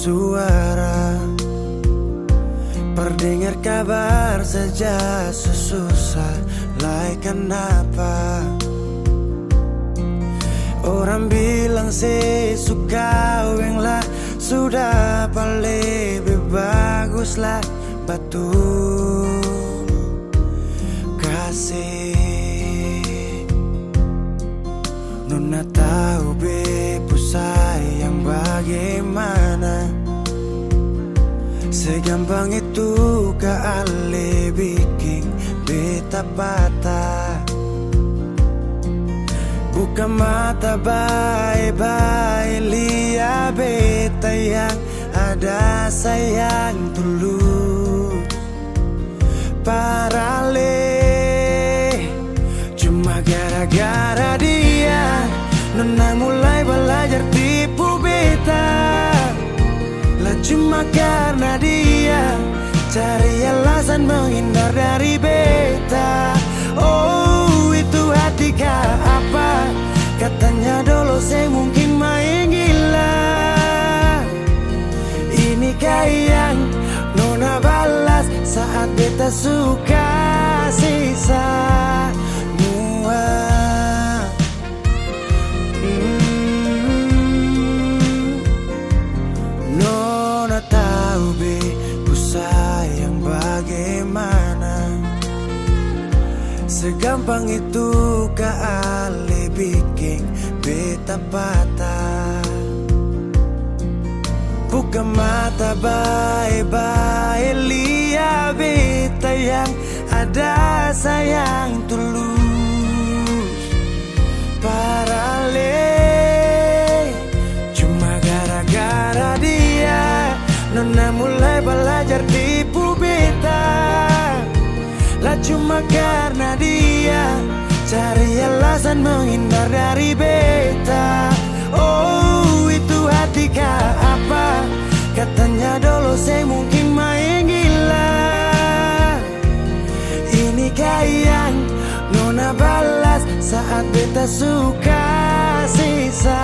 Suara perdengar kabar saja sesusah lai kenapa orang bilang suka weng lah sudah paling lebih bagus lah betul kasih Nona tahu bepu sayang bagaimana segampang itu kali bikin beta patah. Buka mata baik-baik lihat beta yang ada sayang tulus parale. Cuma gara-gara dia Nona mulai belajar tipu beta. Lah cuma karena dia cari alasan menghindar dari beta. Oh itu hati kah apa? Katanya dulu saya mungkin main gila. Inikah yang Nona balas saat beta suka sisa mua. Nona tahu bepu sayang bagaimana segampang itu kali bikin beta patah. Buka mata baik-baik lihat beta yang ada sayang tulus parale. Cuma gara-gara dia Nona mulai belajar tipu beta. Lah cuma karena dia cari alasan menghindar dari beta. Oh itu hati kah apa? Katanya dulu saya mungkin main gila. Inikah yang Nona balas saat beta suka sisa.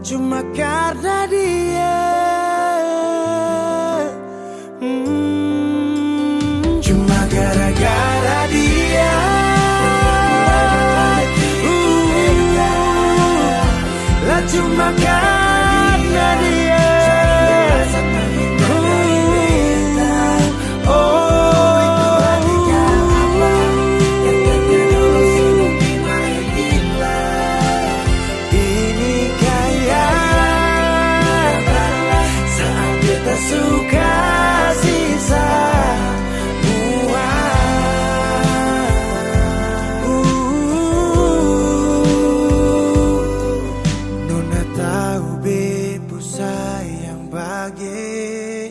Cuma karena dia cuma gara-gara dia lah cuma karena dia suka sisa mua. Nona tahu bepu sayang bagaimana.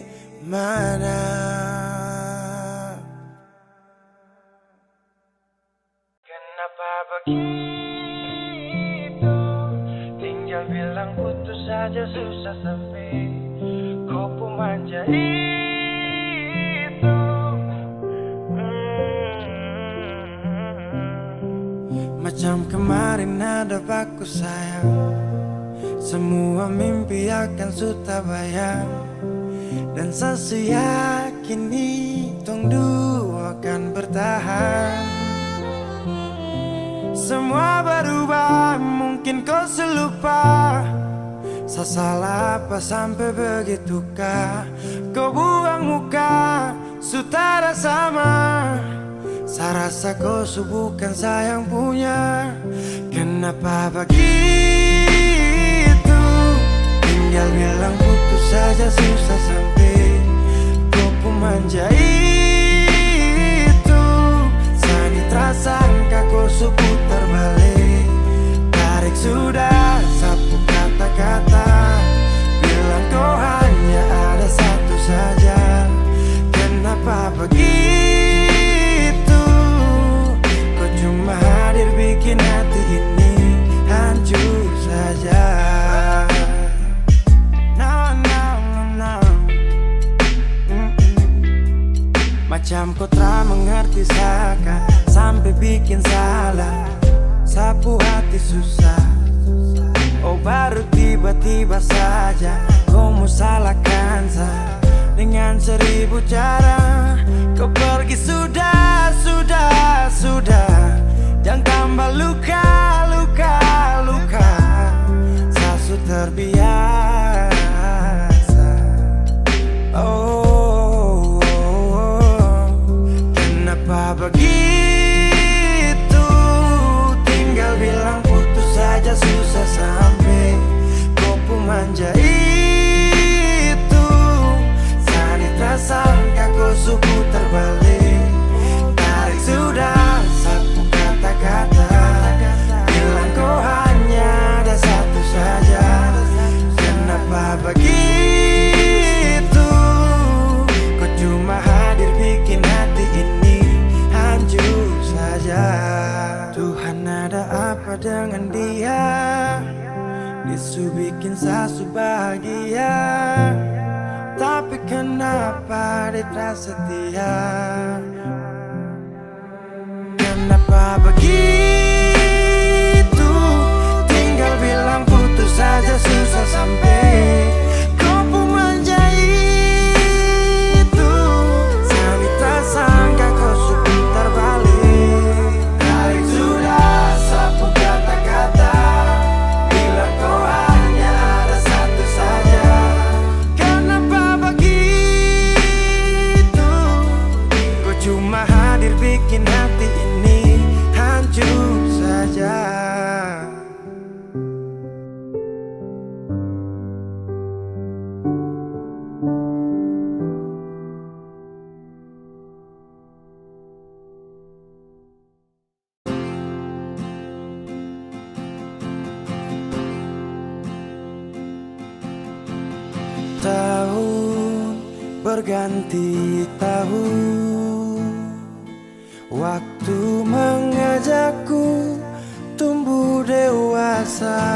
Kenapa begitu? Tinggal bilang putus saja susah sampai kau manja itu. Macam kemarin ada baku sayang, semua mimpi akan sudah bayang. Dan saya yakin tong dua akan bertahan. mungkin kau selupa. Saya salah apa sampai begitukah kau buang muka, sutara sama. Saya rasa kau bukan sayang punya. Kenapa begitu? Tinggal bilang putus saja susah sampai kau pun manja itu. Sani terasangka kau putar balik, tarik sudah sapu kata-kata. Bilang kau hanya ada satu saja. Kenapa begitu? Kau cuma hadir bikin hati ini hancur saja. No, no, no, no. Macam kau tak mengerti saka sampai bikin salah, sapu hati susah. Oh baru tiba-tiba saja kau mau salahkan saya dengan 1000 cara. Kau pergi sudah, sudah, sudah. Jangan tambah luka, luka, luka. Saya sudah terbiasa. Oh, oh, oh. Kenapa begitu? Tinggal bilang putus saja susah sampai kau pun manja itu. Sani tersangka kau putar balik, tarik sudah sapu kata-kata. Bilang kau hanya ada satu saja. Kenapa begitu? Kau cuma hadir bikin hati ini hancur saja. Tuhan ada apa dengan dia? Disu bikin sasu bahagia, tapi kenapa dia tak setia? Kenapa begitu? Tinggal bilang putus saja susah sampai kau pun manja itu. Sani tersangka kau putar balik, tarik sudah sapu kata-kata. Bilang kau hanya ada satu saja. Kenapa begitu? Kau cuma hadir bikin hati ini hancur saja. Tahun berganti tahun, waktu mengajakku tumbuh dewasa.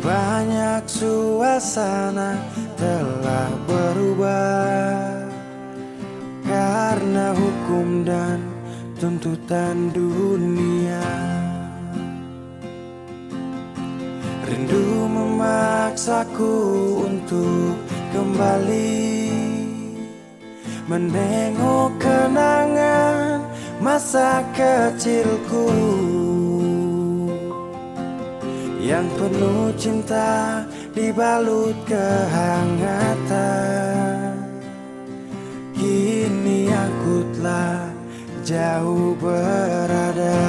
Banyak suasana telah berubah karena hukum dan tuntutan dunia. Rindu memaksaku untuk kembali menengok kenangan masa kecilku yang penuh cinta dibalut kehangatan. Kini aku telah jauh berada.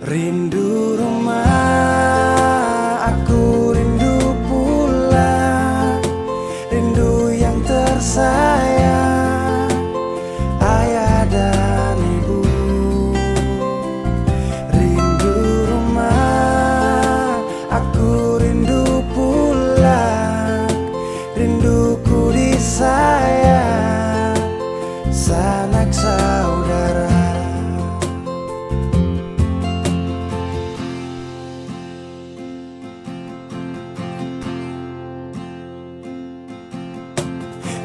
Rindu rumah, aku rindu pulang. Rindu yang tersayang, ayah dan ibu. Rindu rumah, aku rindu pulang. Rinduku disayang, sanak saudara.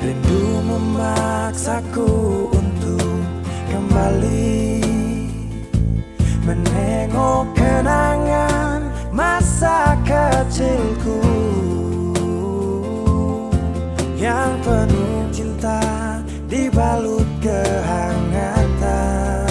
Rindu memaksaku untuk kembali menengok kenangan masa kecilku yang penuh cinta dibalut kehangatan.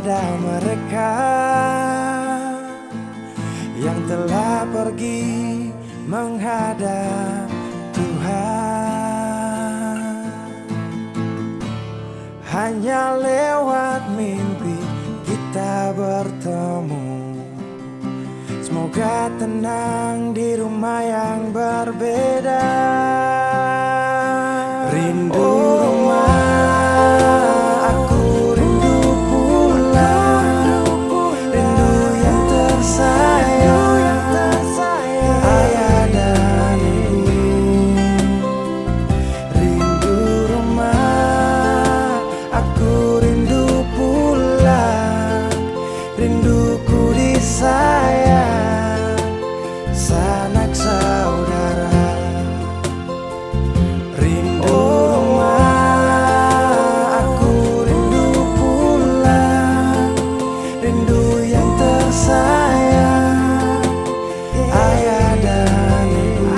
pada mereka yang telah pergi menghadap Tuhan. Hanya lewat mimpi kita bertemu. Semoga tenang di rumah yang berbeda. Rindu rumah, aku rindu pulang. Rindu yang tersayang, ayah dan ibu. Rindu rumah, aku rindu pulang. Rinduku disayang, sanak saudara. Rindu rumah, aku rindu pulang. Rindu yang tersayang, ayah dan ibu.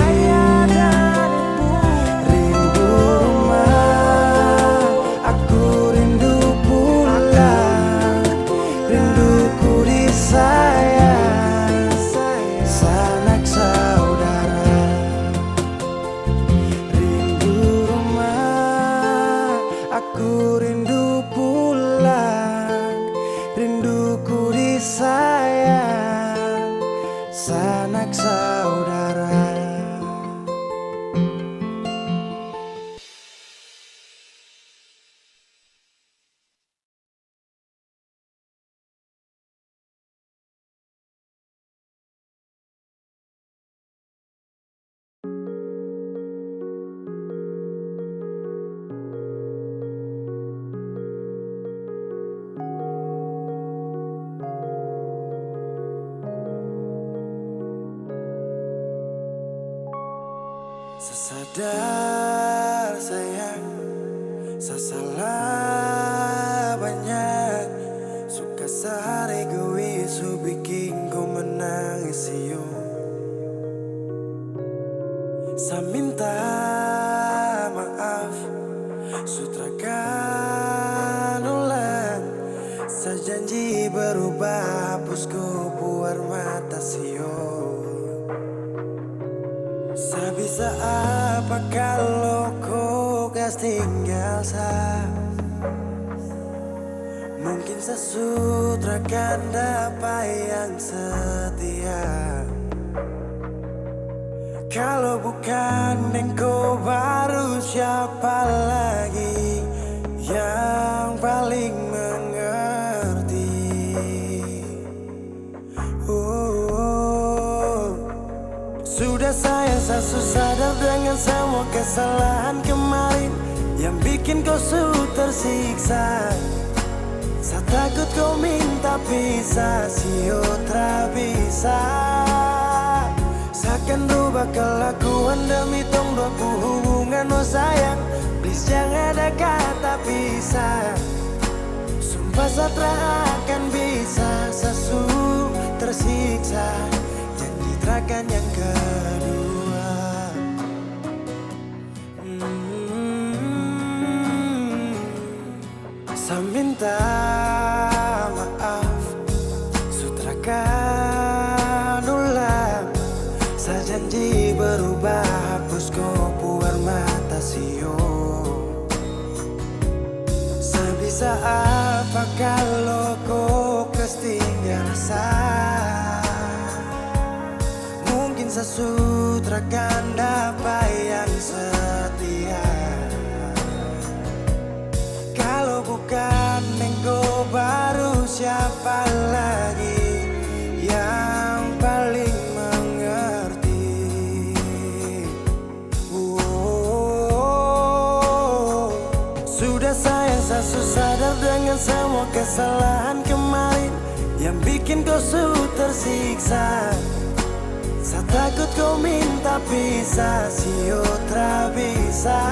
Rindu rumah, aku rindu pulang. Rinduku disayang, sanak saudara. Rindu rumah, aku rindu pulang. Rinduku disayang, sanak saudara. Sesadar sayang, salah banyak. Suka sehari egois, bikin ku menangis yo. Saya minta maaf, sutrakan ulang. Saya janji berubah, hapus kubuar mata sio. Saya bisa apa kalau kau gas tinggal sa? Mungkin sesutrakan dapat yang setia. Kalau bukan engkau baru siapa lagi yang paling mengerti? Sudah saya sadar dengan semua kesalahan kemarin yang bikin kau tersiksa. Saya takut kau minta pisah, sio tra bisa. Saya akan rubah kelakuan demi tong dua hubungan, oh sayang. Please jangan ada kata pisah. Sumpah saya akan bisa, sesu tersiksa. Janji terakan yang kedua. Saya minta maaf, sutrakan ulang. Saya janji berubah, hapus kau buar mata sio. Saya bisa apa kalau kau ketinggalan rasa? Mungkin saya sutrakan dapat yang setia. Kalau bukan engkau baru siapa lagi yang paling mengerti? Sudah saya sadar dengan semua kesalahan kemarin yang bikin kau tersiksa. Saya takut kau minta pisah, sio tra bisa.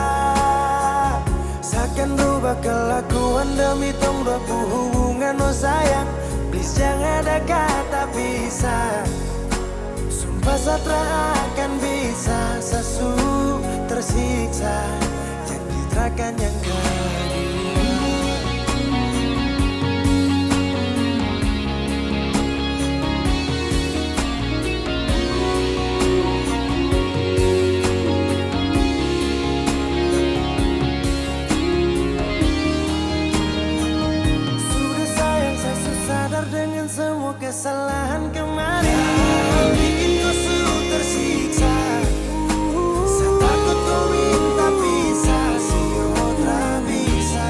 Saya akan rubah kelakuan demi tong dua hubungan, oh sayang. Please jangan ada kata pisah. Sumpah saya akan bisa, sesu tersiksa. Janji terakan yang kedua. kesalahan kemarin bikin kau selalu tersiksa. Saya takut kau minta pisah, si otra bisa.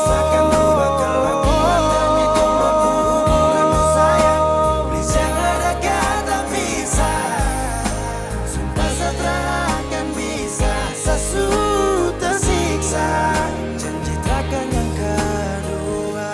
Seakan berubah kelakuan demi kau mampu hubunganmu sayang. Please jangan ada kata pisah. Sumpah saya akan bisa. Saya sudah tersiksa, janji takkan yang kedua.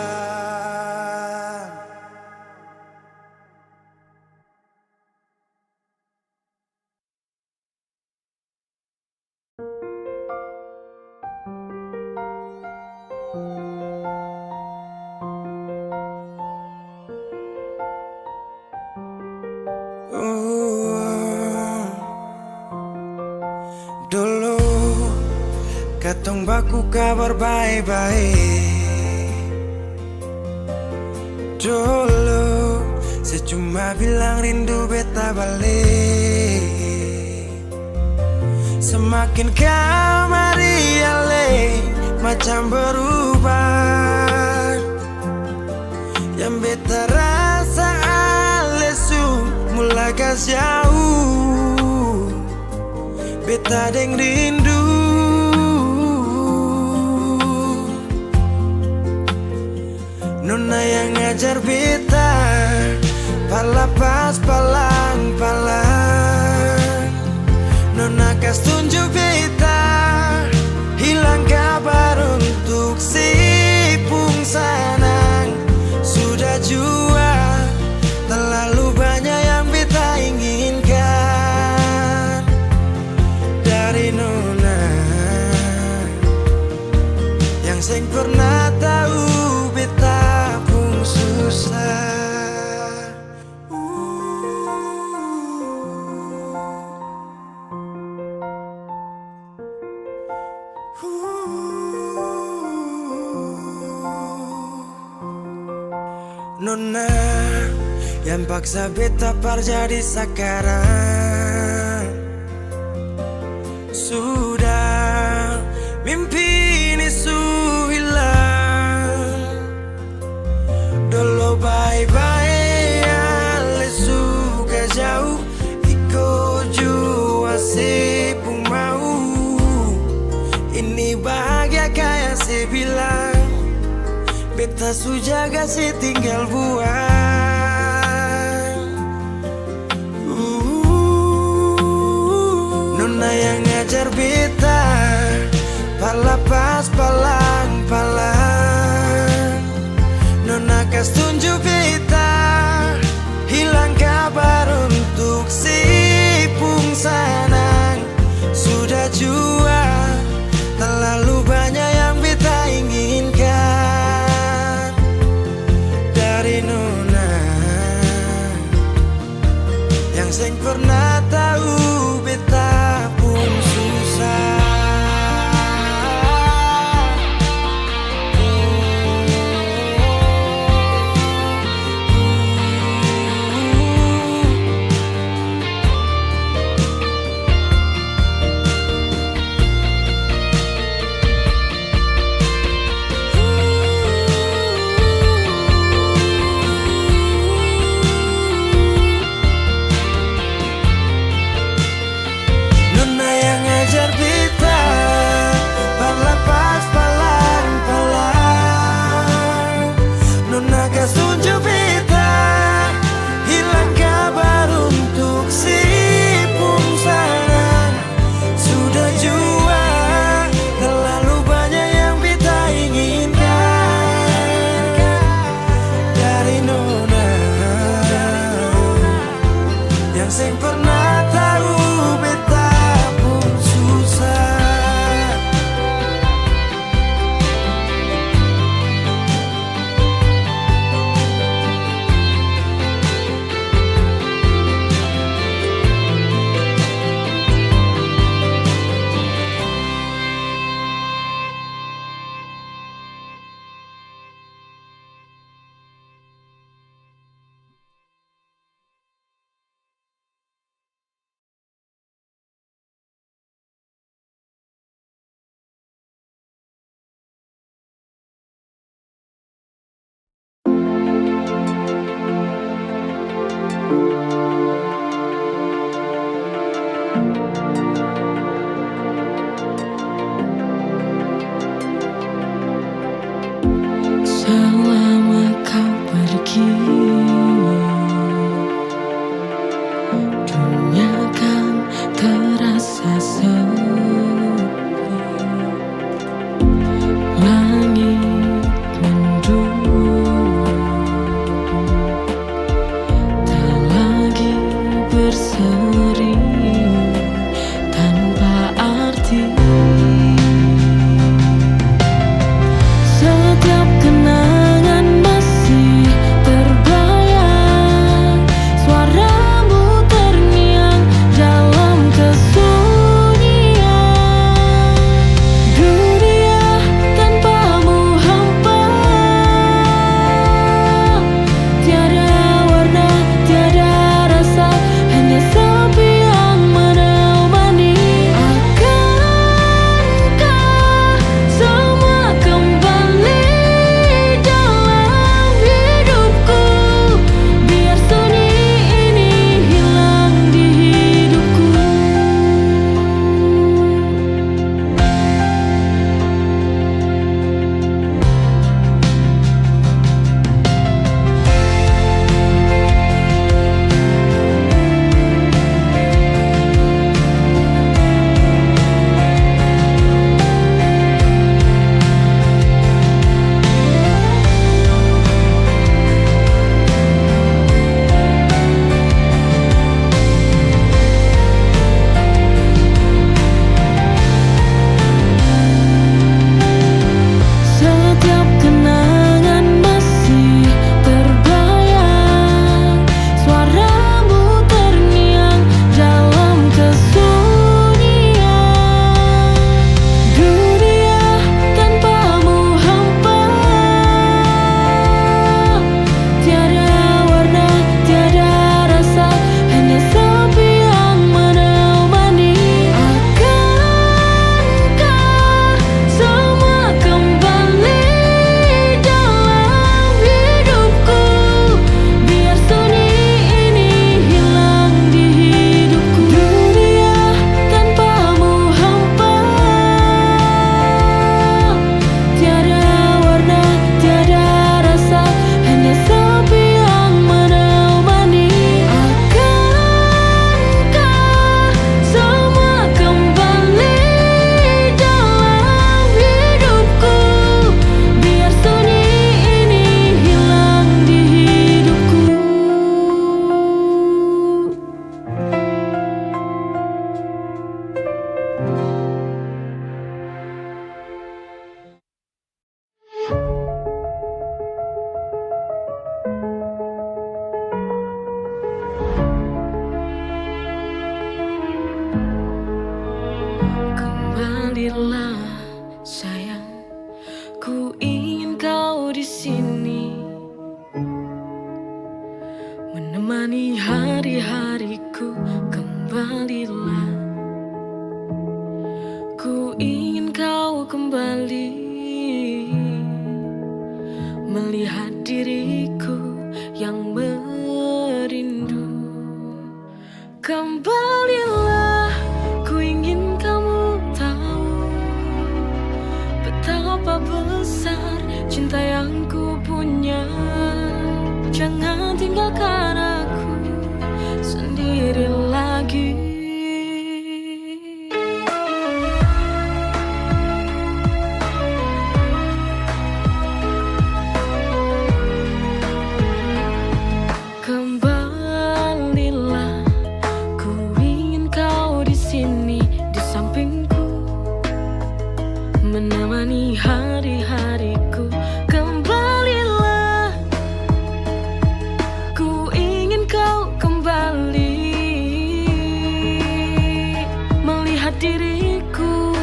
Dulu katong baku kabar baik-baik. Dulu saya cuma bilang rindu beta balik. Semakin kamari ale macam berubah. Yang beta rasa alesu mulai gas jauh. Beta deng rindu. Nona yang ngajar beta palapas palang-palang. Nona kas tunjuk beta hilang kabar untuk si pungsanang. Sudah jua terlalu banyak yang beta inginkan dari Nona yang seng pernah tahu beta pun susah. Nona yang paksa beta par jadi sekarang. Sudah mimpi ini su hilang. Dulu bye-bye ale suka jauh. Iko jua si pun mau. Ini bahagia kayak si bilang. Beta su jaga si tinggal buang. Nona yang ngajar beta palapas palang-palang. Nona kas tunjuk beta hilang kabar untuk si pungsanang. Sudah jua terlalu banyak yang beta inginkan dari Nona yang seng pernah tahu beta pun susah. diriku yang merindu. Kembalilah, ku ingin kamu tahu betapa besar cinta yang ku punya. Jangan tinggalkan aku sendiri lagi. Kembalilah, ku ingin kau di sini di sampingku, menemani hari-hariku. Kembalilah, ku ingin kau kembali, melihat diriku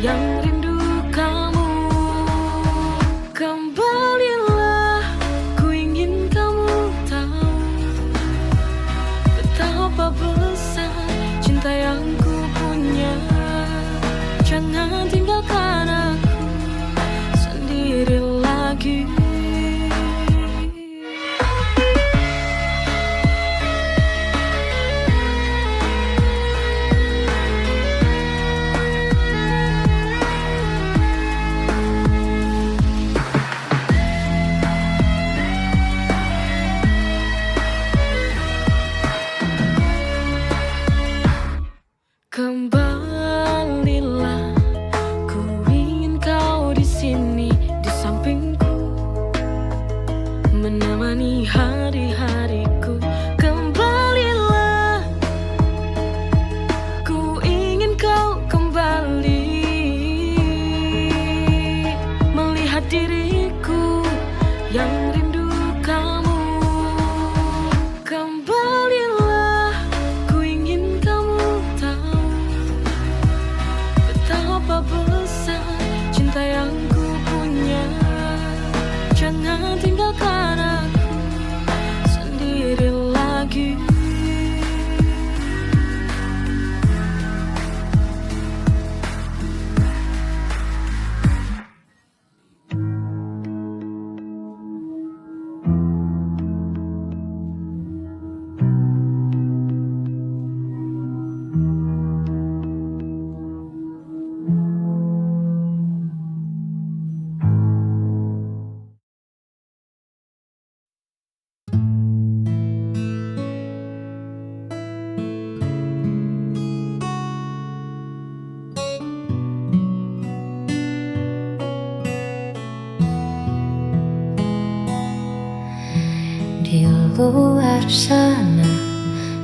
yang rindu kamu. Kembalilah, ku ingin kamu tahu betapa besar cinta yang ku punya. Jangan tinggalkan aku sendiri lagi. Kembalilah, ku ingin kau di sini di sampingku, menemani hari-hariku. Kembalilah, ku ingin kau kembali, melihat diriku yang rindu kamu. Kembalilah, ku ingin kamu tahu betapa besar cinta yang ku punya. Jangan tinggalkan aku sendiri lagi. Di luar sana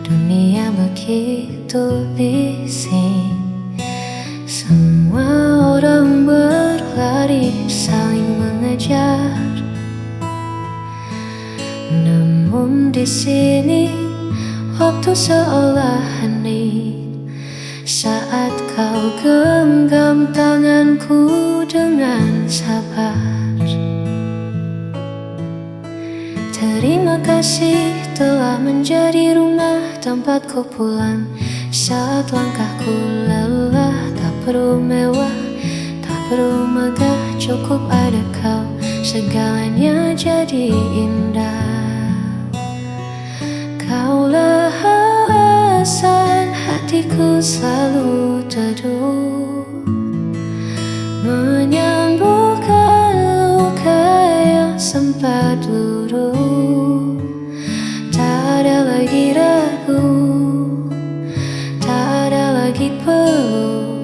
dunia begitu bising, semua orang berlari saling mengejar. Namun di sini waktu seolah hening saat kau genggam tanganku dengan sabar. Terima kasih telah menjadi rumah tempatku pulang saat langkahku lelah. Tak perlu mewah, tak perlu megah, cukup ada kau, segalanya jadi indah. Kaulah alasan hatiku selalu teduh, menyembuhkan luka yang sempat luruh. Tak ada lagi ragu, tak ada lagi perlu,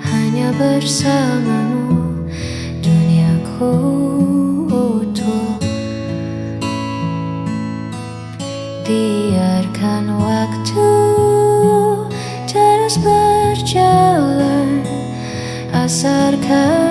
hanya bersamamu duniaku utuh. Biarkan waktu terus berjalan, asarkan